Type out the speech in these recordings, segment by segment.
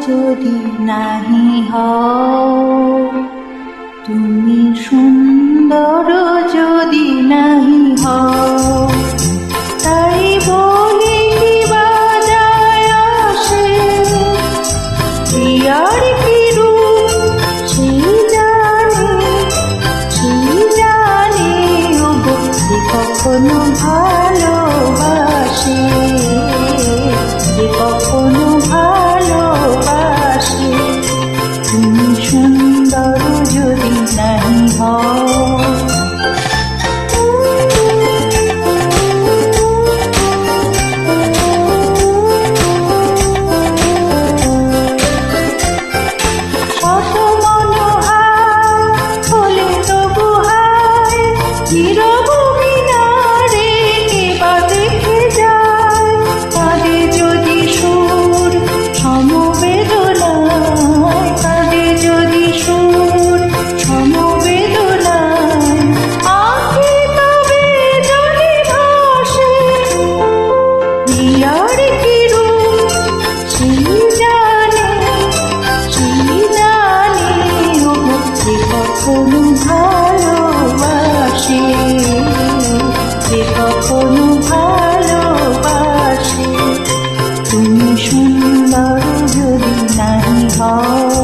যদি নাহি হও, তুমি সুন্দর যদি নাহি হও, তাই বলি কি বা যায় আসে, প্রিয়ার কি রূপ সেই জানে ওগো, যে কখনো ভালোবাসে, যে কখনো ভালোবাসে। তুমি সুন্দর যদি নাহি হও, কখনো ভালোবাসে, যে কখনো ভালোবাসে। তুমি সুন্দর যদি নাহি হও,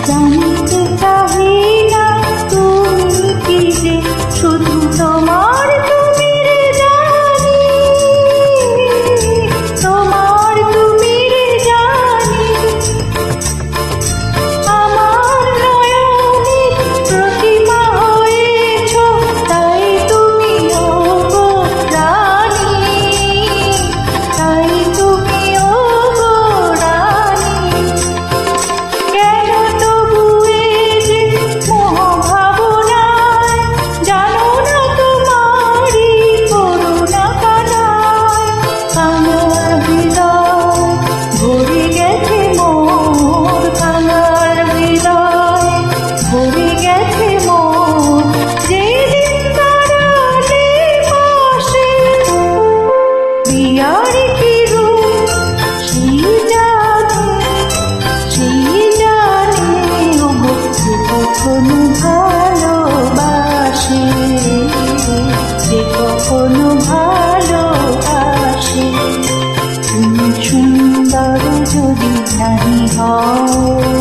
জানিতে চাহি না তুমি কি যে শুধু তোমার কখনো ভালোবাসে, যে কখনো ভালোবাসে। তুমি সুন্দর যদি নাহি হও।